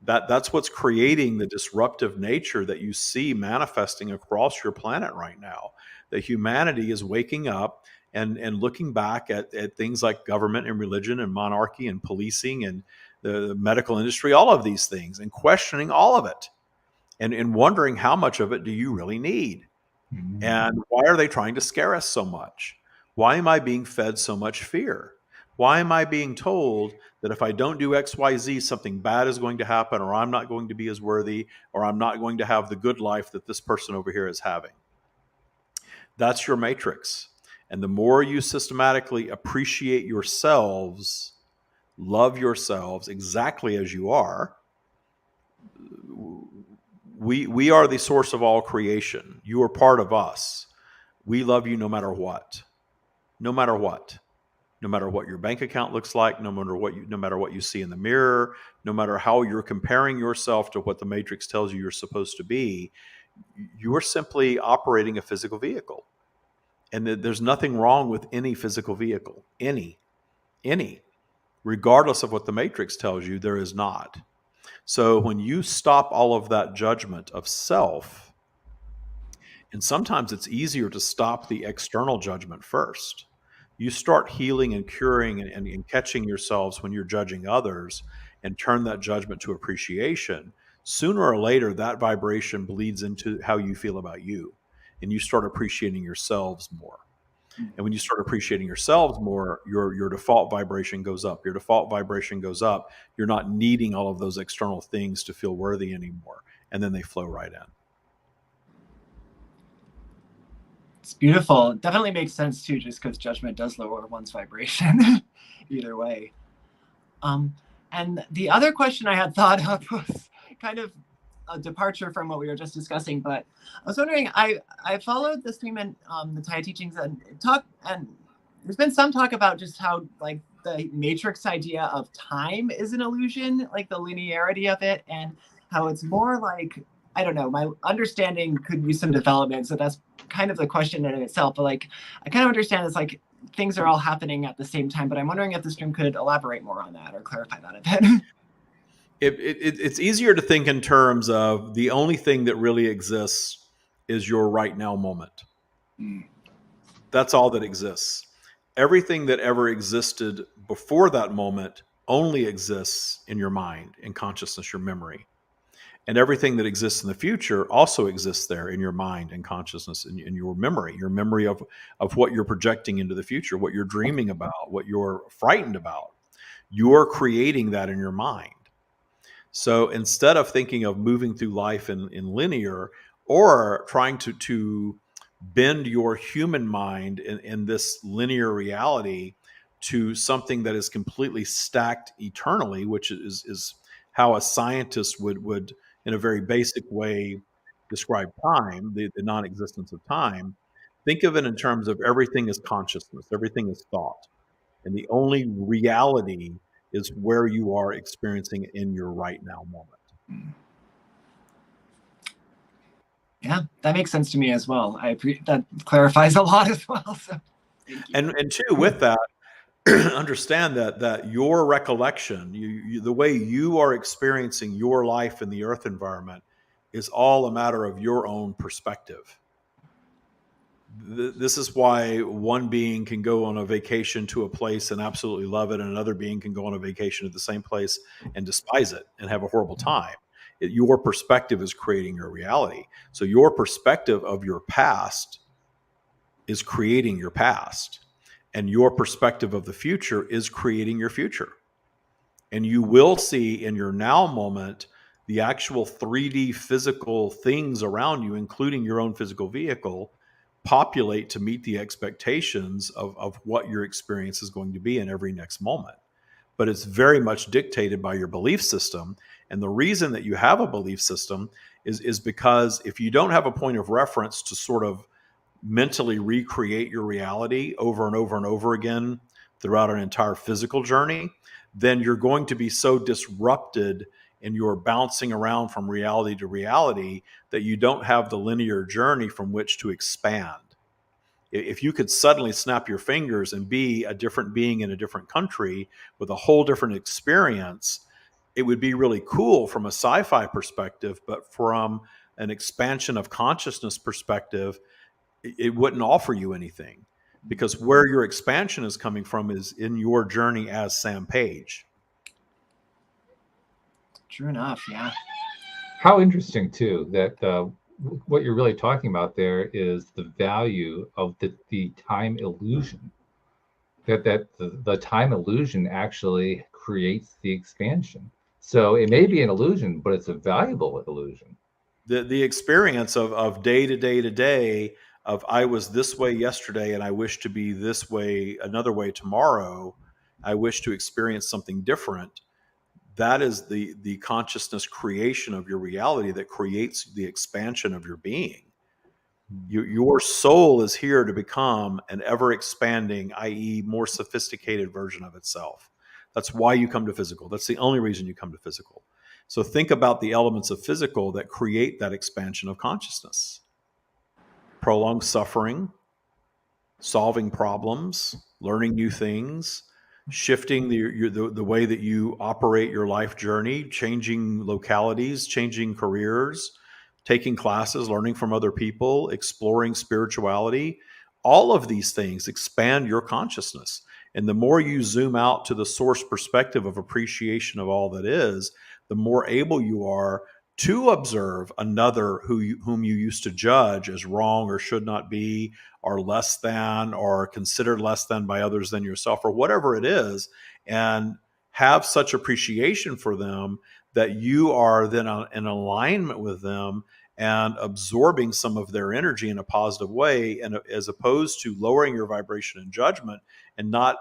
That's what's creating the disruptive nature that you see manifesting across your planet right now. That humanity is waking up and looking back at things like government and religion and monarchy and policing and the medical industry, all of these things, and questioning all of it. And wondering how much of it do you really need? And why are they trying to scare us so much? Why am I being fed so much fear? Why am I being told that if I don't do X, Y, Z, something bad is going to happen, or I'm not going to be as worthy, or I'm not going to have the good life that this person over here is having? That's your matrix. And the more you systematically appreciate yourselves, love yourselves exactly as you are, we are the source of all creation. You are part of us. We love you no matter what. No matter what. No matter what your bank account looks like, no matter what you see in the mirror, no matter how you're comparing yourself to what the matrix tells you you're supposed to be, you are simply operating a physical vehicle. And there's nothing wrong with any physical vehicle. Any. Regardless of what the matrix tells you, there is not. So when you stop all of that judgment of self, and sometimes it's easier to stop the external judgment first. You start healing and curing and catching yourselves when you're judging others and turn that judgment to appreciation. Sooner or later, that vibration bleeds into how you feel about you, and you start appreciating yourselves more. And when you start appreciating yourselves more, your default vibration goes up. Your default vibration goes up. You're not needing all of those external things to feel worthy anymore. And then they flow right in. It's beautiful. It definitely makes sense too, just because judgment does lower one's vibration either way. And the other question I had thought of was kind of a departure from what we were just discussing, but I was wondering, I followed the stream and the Thai teachings and there's been some talk about just how like the matrix idea of time is an illusion, like the linearity of it, and how it's more like, I don't know, my understanding could use some development. So that's kind of the question in itself. But like, I kind of understand it's like things are all happening at the same time, but I'm wondering if the stream could elaborate more on that or clarify that a bit. It's easier to think in terms of the only thing that really exists is your right now moment. That's all that exists. Everything that ever existed before that moment only exists in your mind, in consciousness, your memory. And everything that exists in the future also exists there in your mind and consciousness, in your memory of what you're projecting into the future, what you're dreaming about, what you're frightened about. You're creating that in your mind. So instead of thinking of moving through life in linear, or trying to bend your human mind in this linear reality to something that is completely stacked eternally, which is how a scientist would in a very basic way describe time, the non-existence of time. Think of it in terms of everything is consciousness, everything is thought, and the only reality is where you are experiencing it in your right now moment. Yeah, that makes sense to me as well. That clarifies a lot as well. So, and two, with that, understand that your recollection, the way you are experiencing your life in the earth environment, is all a matter of your own perspective. This is why one being can go on a vacation to a place and absolutely love it, and another being can go on a vacation to the same place and despise it and have a horrible time. Your perspective is creating your reality. So your perspective of your past is creating your past, and your perspective of the future is creating your future. And you will see in your now moment the actual 3D physical things around you, including your own physical vehicle, populate to meet the expectations of what your experience is going to be in every next moment. But it's very much dictated by your belief system. And the reason that you have a belief system is because if you don't have a point of reference to sort of mentally recreate your reality over and over and over again throughout an entire physical journey, then you're going to be so disrupted in your bouncing around from reality to reality that you don't have the linear journey from which to expand. If you could suddenly snap your fingers and be a different being in a different country with a whole different experience, it would be really cool from a sci-fi perspective, but from an expansion of consciousness perspective, it wouldn't offer you anything, because where your expansion is coming from is in your journey as Sam Page. True enough, yeah. How interesting too that what you're really talking about there is the value of the time illusion. That the time illusion actually creates the expansion. So it may be an illusion, but it's a valuable illusion. The experience of day to day to day of I was this way yesterday and I wish to be this way, another way tomorrow. I wish to experience something different. That is the consciousness creation of your reality that creates the expansion of your being. Your soul is here to become an ever expanding, i.e., more sophisticated version of itself. That's why you come to physical. That's the only reason you come to physical. So think about the elements of physical that create that expansion of consciousness. Prolonged suffering, solving problems, learning new things, shifting the way that you operate your life journey, changing localities, changing careers, taking classes, learning from other people, exploring spirituality. All of these things expand your consciousness. And the more you zoom out to the source perspective of appreciation of all that is, the more able you are to observe another whom you used to judge as wrong or should not be, or less than, or considered less than by others than yourself, or whatever it is, and have such appreciation for them that you are then in alignment with them and absorbing some of their energy in a positive way, and as opposed to lowering your vibration and judgment and not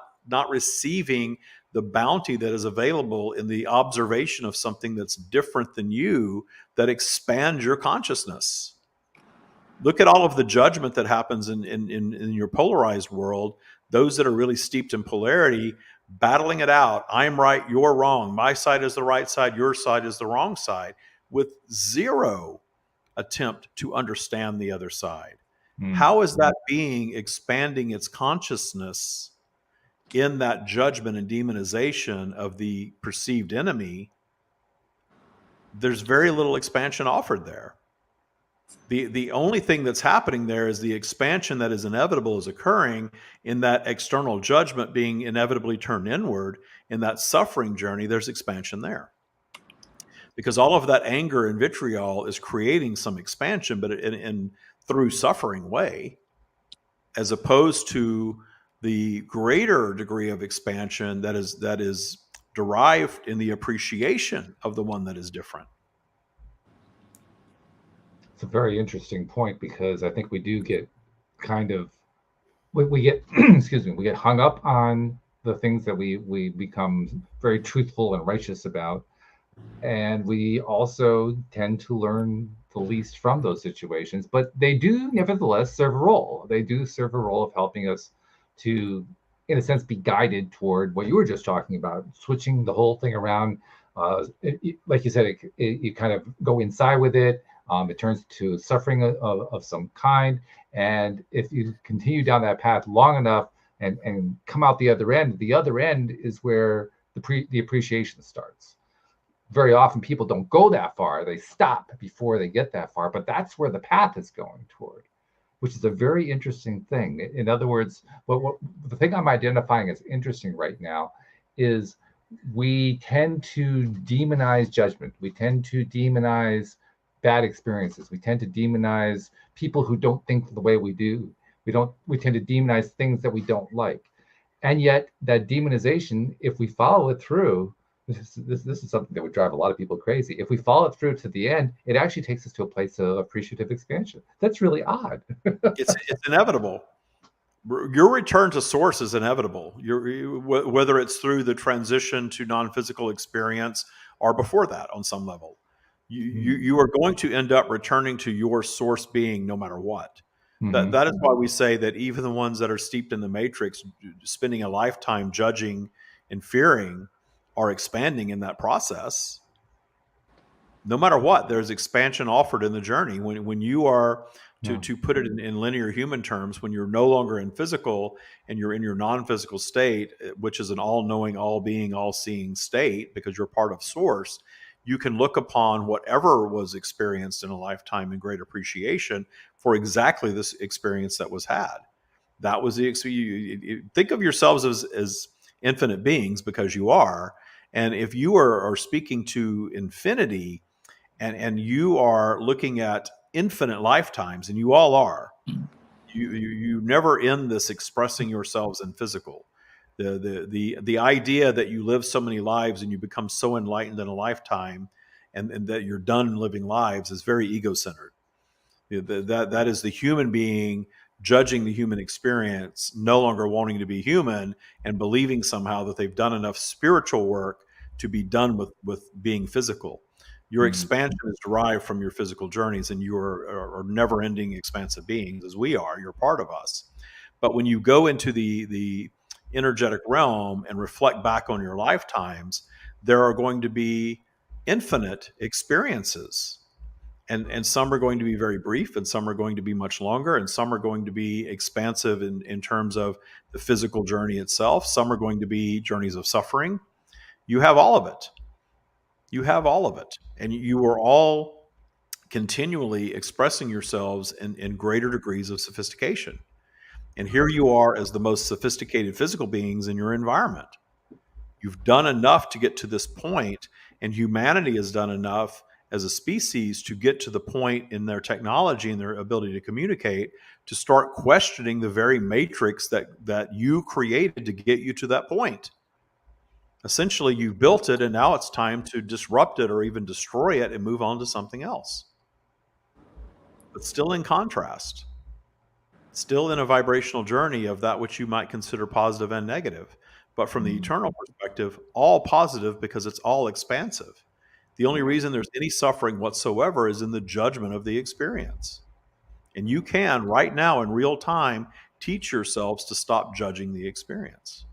receiving the bounty that is available in the observation of something that's different than you, that expands your consciousness. Look at all of the judgment that happens in your polarized world. Those that are really steeped in polarity, battling it out. I'm right, you're wrong. My side is the right side, your side is the wrong side, with zero attempt to understand the other side. How is that being expanding its consciousness in that judgment and demonization of the perceived enemy? There's very little expansion offered there. The only thing that's happening there is the expansion that is inevitable is occurring in that external judgment being inevitably turned inward. In that suffering journey, there's expansion there. Because all of that anger and vitriol is creating some expansion, but in through suffering way, as opposed to the greater degree of expansion that is derived in the appreciation of the one that is different. It's a very interesting point, because I think we do get kind of, we get excuse me, we get hung up on the things that we become very truthful and righteous about, and we also tend to learn the least from those situations, but they do nevertheless serve a role. They do serve a role of helping us to, in a sense, be guided toward what you were just talking about, switching the whole thing around. Like you said, you kind of go inside with it. It turns to suffering of some kind. And if you continue down that path long enough and come out the other end is where the appreciation starts. Very often people don't go that far. They stop before they get that far, but that's where the path is going toward, which is a very interesting thing. In other words, what the thing I'm identifying as interesting right now is we tend to demonize judgment. We tend to demonize bad experiences. We tend to demonize people who don't think the way we do. We tend to demonize things that we don't like. And yet that demonization, if we follow it through, this is something that would drive a lot of people crazy. If we follow it through to the end, it actually takes us to a place of appreciative expansion. That's really odd. It's inevitable. Your return to source is inevitable. Whether it's through the transition to non-physical experience or before that on some level. You are going to end up returning to your source being no matter what. Mm-hmm. That is why we say that even the ones that are steeped in the matrix, spending a lifetime judging and fearing, are expanding in that process. No matter what, there's expansion offered in the journey. When you are, to put it in linear human terms, when you're no longer in physical and you're in your non-physical state, which is an all-knowing, all-being, all-seeing state, because you're part of source, you can look upon whatever was experienced in a lifetime in great appreciation for exactly this experience that was had. That was you think of yourselves as infinite beings, because you are. And if you are speaking to infinity and you are looking at infinite lifetimes, and you all are, you never end this expressing yourselves in physical. The idea that you live so many lives and you become so enlightened in a lifetime and that you're done living lives is very ego-centered. That is the human being judging the human experience, no longer wanting to be human, and believing somehow that they've done enough spiritual work to be done with being physical. Your expansion is derived from your physical journeys, and you are never-ending expansive beings, as we are. You're part of us. But when you go into the energetic realm and reflect back on your lifetimes, there are going to be infinite experiences. And some are going to be very brief, and some are going to be much longer, and some are going to be expansive in terms of the physical journey itself. Some are going to be journeys of suffering. You have all of it. You have all of it. And you are all continually expressing yourselves in greater degrees of sophistication. And here you are as the most sophisticated physical beings in your environment. You've done enough to get to this point, and humanity has done enough as a species to get to the point in their technology and their ability to communicate to start questioning the very matrix that you created to get you to that point. Essentially, you built it, and now it's time to disrupt it or even destroy it and move on to something else. but still in contrast, still in a vibrational journey of that which you might consider positive and negative. But from the eternal perspective, all positive because it's all expansive. The only reason there's any suffering whatsoever is in the judgment of the experience. And you can, right now in real time, teach yourselves to stop judging the experience.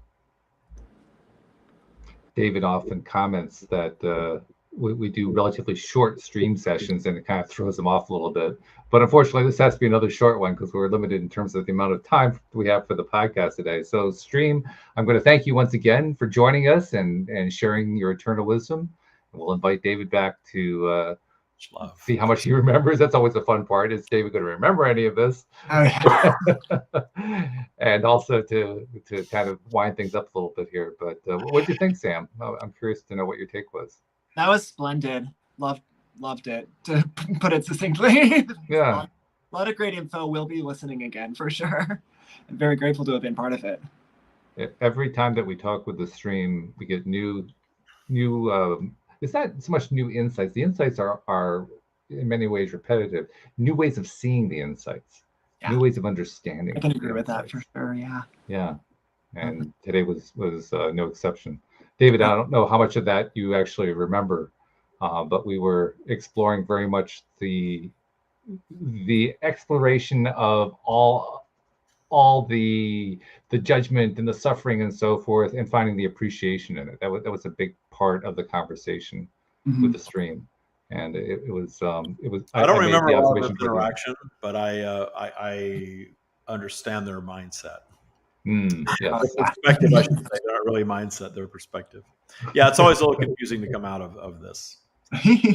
David often comments that we do relatively short stream sessions, and it kind of throws him off a little bit. But unfortunately, this has to be another short one because we're limited in terms of the amount of time we have for the podcast today. So, Stream, I'm going to thank you once again for joining us and sharing your eternal wisdom. And we'll invite David back to see how much he remembers. That's always the fun part. Is David going to remember any of this? Oh, yeah. And also to kind of wind things up a little bit here. But what do you think, Sam? I'm curious to know what your take was. That was splendid. Loved it, to put it succinctly. Yeah. A lot of great info. We'll be listening again for sure. I'm very grateful to have been part of it. Every time that we talk with the stream, we get new it's not so much new insights. The insights are in many ways repetitive. New ways of seeing the insights. Yeah. New ways of understanding. I can agree with that for sure. Yeah. Yeah. And today was no exception. David, I don't know how much of that you actually remember, but we were exploring very much the exploration of all the judgment and the suffering and so forth, and finding the appreciation in it. That was a big part of the conversation with the stream, and it was. I don't remember a lot of this interaction, but I understand their mindset. Yes. Perspective, I should say. They're not really mindset, their perspective. Yeah, it's always a little confusing to come out of this.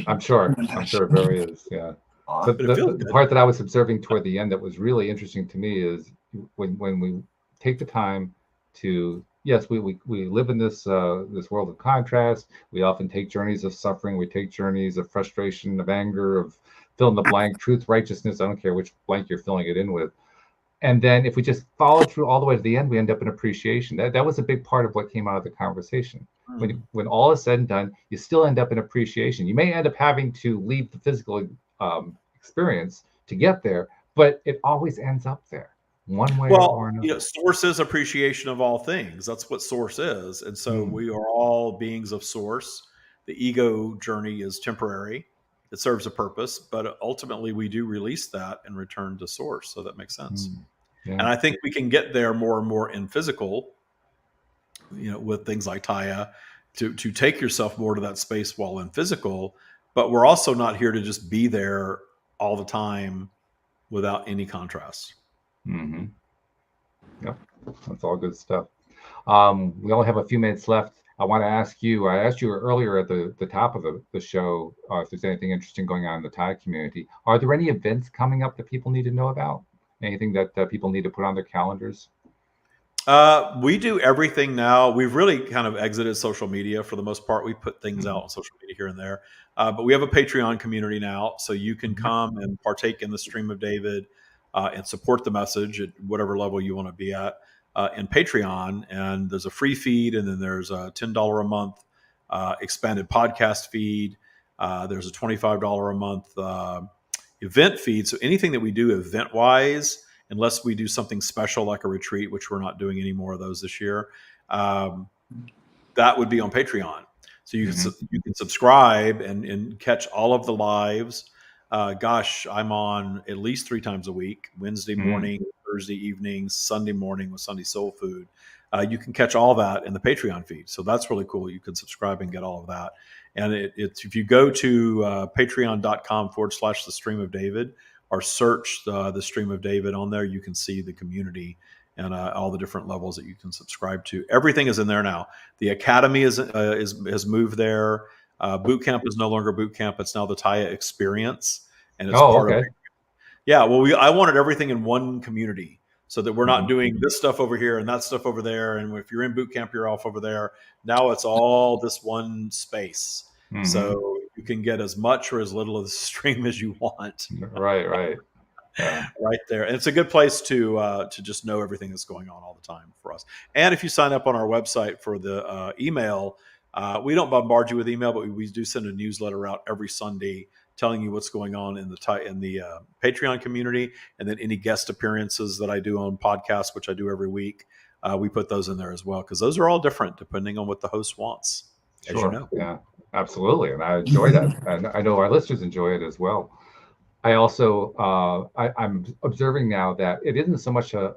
I'm sure it very is. Yeah. But the part that I was observing toward the end that was really interesting to me is when we take the time to, yes, we live in this world of contrast. We often take journeys of suffering. We take journeys of frustration, of anger, of fill in the blank, truth, righteousness. I don't care which blank you're filling it in with. And then if we just follow through all the way to the end, we end up in appreciation. That was a big part of what came out of the conversation. When all is said and done, you still end up in appreciation. You may end up having to leave the physical experience to get there, but it always ends up there one way or another. Source is appreciation of all things. That's what source is. And so we are all beings of source. The ego journey is temporary. It serves a purpose, but ultimately we do release that and return to source. So that makes sense. Yeah. And I think we can get there more and more in physical, with things like Taya, to take yourself more to that space while in physical. But we're also not here to just be there all the time without any contrast. Yep, that's all good stuff. We only have a few minutes left. I want to ask you, I asked you earlier at the top of the show, if there's anything interesting going on in the Thai community. Are there any events coming up that people need to know about? Anything that people need to put on their calendars? We do everything now. We've really kind of exited social media for the most part. We put things out on social media here and there. But we have a Patreon community now, so you can come and partake in the Stream of David and support the message at whatever level you want to be at. In Patreon, and there's a free feed, and then there's a $10 a month expanded podcast feed. There's a $25 a month event feed. So anything that we do event wise, unless we do something special like a retreat, which we're not doing any more of those this year, that would be on Patreon. So you can subscribe and catch all of the lives. I'm on at least 3 times a week: Wednesday morning, Thursday evening, Sunday morning with Sunday Soul Food. You can catch all that in the Patreon feed. So that's really cool. You can subscribe and get all of that. And it's if you go to patreon.com/the Stream of David, or search the Stream of David on there, you can see the community and all the different levels that you can subscribe to. Everything is in there now. The Academy has moved there. Boot camp is no longer boot camp. It's now the Taya Experience. And it's part of it. Yeah, well, I wanted everything in one community so that we're not doing this stuff over here and that stuff over there. And if you're in boot camp, you're off over there. Now it's all this one space. So you can get as much or as little of the stream as you want. Right. Yeah. Right there. And it's a good place to just know everything that's going on all the time for us. And if you sign up on our website for the email, we don't bombard you with email, but we do send a newsletter out every Sunday telling you what's going on in the Patreon community, and then any guest appearances that I do on podcasts, which I do every week. We put those in there as well, because those are all different depending on what the host wants, as you know. Yeah, absolutely. And I enjoy that. And I know our listeners enjoy it as well. I also, I'm observing now that it isn't so much a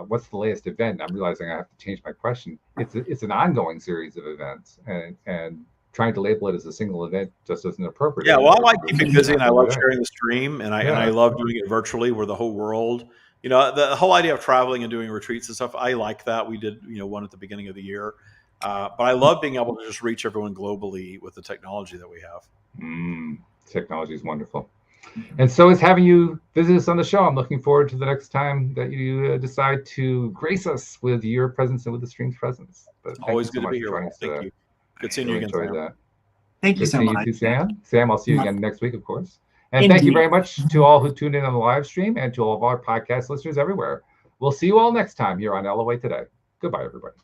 what's the latest event. I'm realizing I have to change my question. It's an ongoing series of events, and trying to label it as a single event just isn't appropriate. Yeah, well, I like keeping busy, and I love sharing the stream, and I love doing it virtually, where the whole world, the whole idea of traveling and doing retreats and stuff. I like that. We did, one at the beginning of the year, but I love being able to just reach everyone globally with the technology that we have. Technology is wonderful. And so is having you visit us on the show. I'm looking forward to the next time that you decide to grace us with your presence and with the stream's presence. But always good to be here. Thank you. Good seeing you again, Sam. That. Thank you so much. You too, Sam. Sam, I'll see you again next week, of course. And thank you very much to all who tuned in on the live stream, and to all of our podcast listeners everywhere. We'll see you all next time here on LOA Today. Goodbye, everybody.